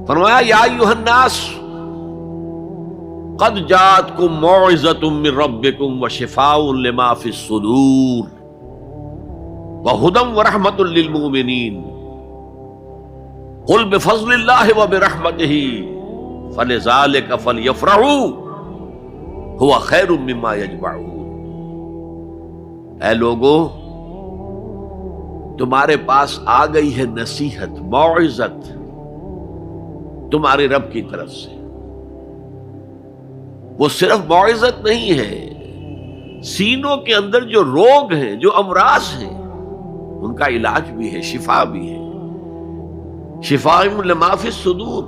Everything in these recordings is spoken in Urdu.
فرمایا یا ایھا الناس قد جاءتکم موعظۃ من ربکم وشفاء لما فی الصدور وہدی ورحمۃ للمؤمنین قل بفضل اللہ وبرحمتہ فلذلک فلیفرحوا هو خیر مما یجمعون۔ اے لوگو، تمہارے پاس آ گئی ہے نصیحت، موعظت تمہارے رب کی طرف سے۔ وہ صرف موعظت نہیں ہے، سینوں کے اندر جو روگ ہیں، جو امراض ہیں، ان کا علاج بھی ہے، شفا بھی ہے۔ شفاء لما فی الصدور۔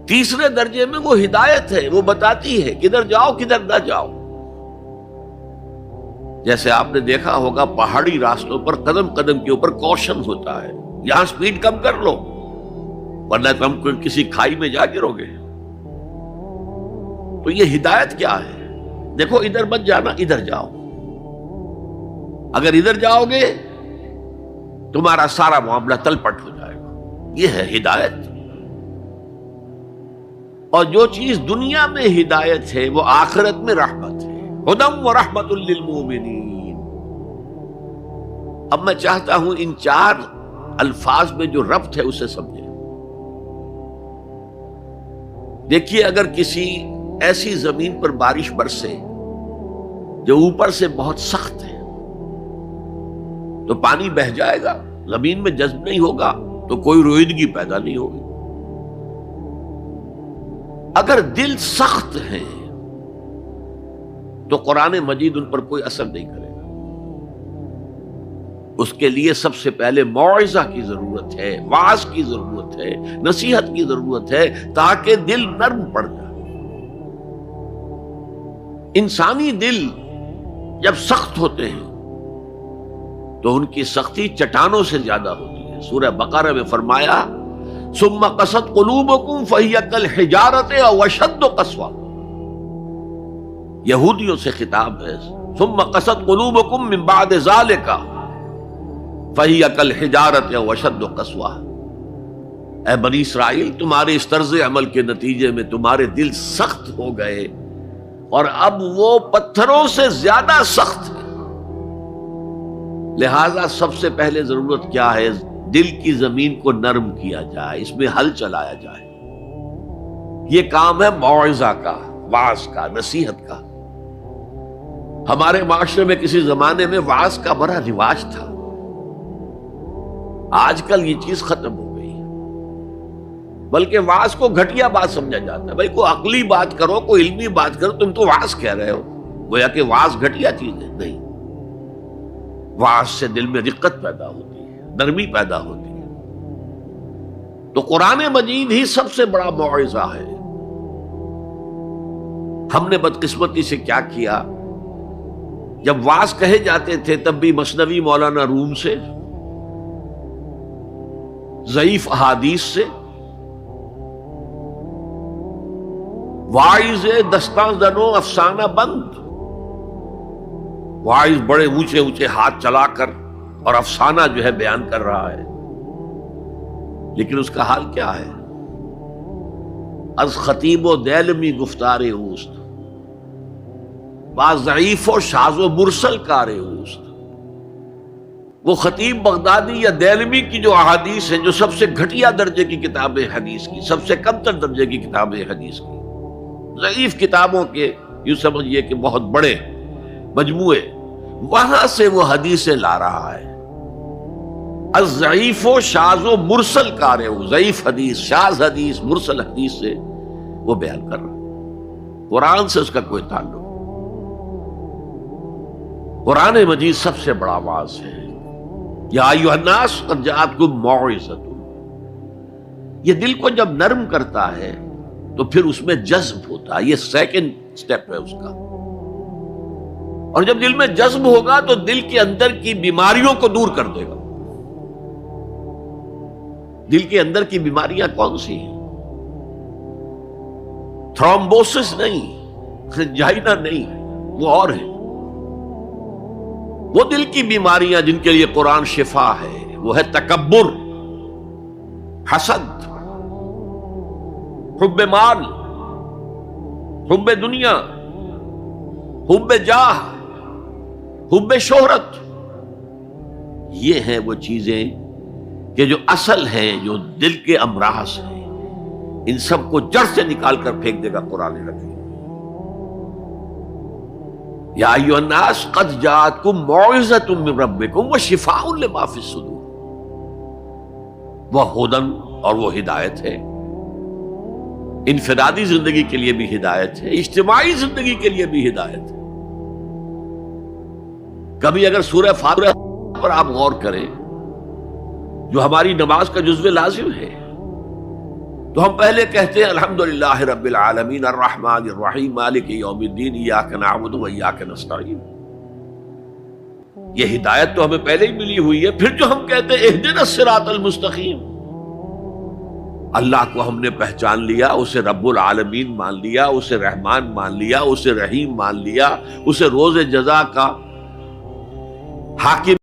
تیسرے درجے میں وہ ہدایت ہے، وہ بتاتی ہے کدھر جاؤ کدھر نہ جاؤ۔ جیسے آپ نے دیکھا ہوگا پہاڑی راستوں پر قدم قدم کے اوپر کوشن ہوتا ہے، یہاں سپیڈ کم کر لو ورنہ تم کسی کھائی میں جا گرو گے۔ تو یہ ہدایت کیا ہے؟ دیکھو ادھر مت جانا، ادھر جاؤ، اگر ادھر جاؤ گے تمہارا سارا معاملہ تلپٹ ہو جائے گا۔ یہ ہے ہدایت۔ اور جو چیز دنیا میں ہدایت ہے وہ آخرت میں رحمت ہے، ہدی ورحمۃ للمؤمنین۔ اب میں چاہتا ہوں ان چار الفاظ میں جو ربط ہے اسے سمجھیں۔ دیکھیے، اگر کسی ایسی زمین پر بارش برسے جو اوپر سے بہت سخت ہے تو پانی بہہ جائے گا، زمین میں جذب نہیں ہوگا تو کوئی روئیدگی پیدا نہیں ہوگی۔ اگر دل سخت ہے تو قرآن مجید ان پر کوئی اثر نہیں کرے گا۔ اس کے لیے سب سے پہلے موعظہ کی ضرورت ہے، وعظ کی ضرورت ہے، نصیحت کی ضرورت ہے، تاکہ دل نرم پڑ جائے۔ انسانی دل جب سخت ہوتے ہیں تو ان کی سختی چٹانوں سے زیادہ ہوتی ہے۔ سورہ بقرہ میں فرمایا ثم قست قلوبکم فہی کالحجارۃ او اشد قسوہ۔ یہودیوں سے خطاب ہے، ثم قست قلوبکم من بعد ذلک فہی کالحجارۃ او اشد قسوہ۔ اے بنی اسرائیل، تمہارے اس طرز عمل کے نتیجے میں تمہارے دل سخت ہو گئے اور اب وہ پتھروں سے زیادہ سخت ہے۔ لہذا سب سے پہلے ضرورت کیا ہے؟ دل کی زمین کو نرم کیا جائے، اس میں ہل چلایا جائے۔ یہ کام ہے موعظہ کا، وعظ کا، نصیحت کا۔ ہمارے معاشرے میں کسی زمانے میں وعظ کا بڑا رواج تھا، آج کل یہ چیز ختم ہو گئی، بلکہ وعظ کو گھٹیا بات سمجھا جاتا ہے۔ بھائی کوئی عقلی بات کرو، کوئی علمی بات کرو، تم تو وعظ کہہ رہے ہو، گویا کہ وعظ گھٹیا چیز ہے۔ نہیں، وعظ سے دل میں رقت پیدا ہوتی ہے، نرمی پیدا ہوتی ہے۔ تو قرآن مجید ہی سب سے بڑا موعظہ ہے۔ ہم نے بدقسمتی سے کیا کیا، جب وعظ کہے جاتے تھے تب بھی مثنوی مولانا روم سے، ضعیف احادیث سے، واعظ دستان زنو افسانہ بند، واعظ بڑے اونچے اونچے ہاتھ چلا کر اور افسانہ جو ہے بیان کر رہا ہے، لیکن اس کا حال کیا ہے؟ از خطیب و دیلمی گفتار اوست، با ضعیف و شاذ و مرسل کار اوست۔ وہ خطیب بغدادی یا دیلمی کی جو احادیث ہیں، جو سب سے گھٹیا درجے کی کتاب حدیث کی، سب سے کم تر درجے کی کتاب حدیث کی، ضعیف کتابوں کے یوں سمجھئے کہ بہت بڑے مجموعے، وہاں سے وہ حدیثیں لا رہا ہے۔ الضعیف و شاذ و مرسل کار ہو، ضعیف حدیث، شاذ حدیث، مرسل حدیث سے وہ بیان کر رہا ہے، قرآن سے اس کا کوئی تعلق۔ قرآن مجید سب سے بڑا واعظ ہے۔ یا ایھا الناس قد جاءتکم موعظۃ۔ یہ دل کو جب نرم کرتا ہے تو پھر اس میں جذب ہوتا ہے، یہ سیکنڈ سٹیپ ہے اس کا۔ اور جب دل میں جذب ہوگا تو دل کے اندر کی بیماریوں کو دور کر دے گا۔ دل کے اندر کی بیماریاں کون سی ہیں؟ تھرومبوسس نہیں، جائنا نہیں، وہ اور ہے۔ وہ دل کی بیماریاں جن کے لیے قرآن شفا ہے، وہ ہے تکبر، حسد، حب مال، حب دنیا، حب جاہ، حب شہرت، یہ ہیں وہ چیزیں کہ جو اصل ہیں، جو دل کے امراض ہیں، ان سب کو جڑ سے نکال کر پھینک دے گا قرآن حکیم۔ یا ایھا الناس قد جاءتکم موعظۃ من ربکم وشفاء لما فی الصدور، وہ ہدن اور وہ ہدایت ہے، انفرادی زندگی کے لیے بھی ہدایت ہے، اجتماعی زندگی کے لیے بھی ہدایت ہے۔ کبھی اگر سورہ فاتحہ پر آپ غور کریں جو ہماری نماز کا جزو لازم ہے، تو ہم پہلے کہتے ہیں الحمدللہ رب العالمین الرحمن الرحیم مالک یوم الدین ایاک نعبد و ایاک نستعین، یہ ہدایت تو ہمیں پہلے ہی ملی ہوئی ہے۔ پھر جو ہم کہتے ہیں اہدنا الصراط المستقیم، اللہ کو ہم نے پہچان لیا، اسے رب العالمین مان لیا، اسے رحمان مان لیا، اسے رحیم مان لیا، اسے روز جزا کا حاکم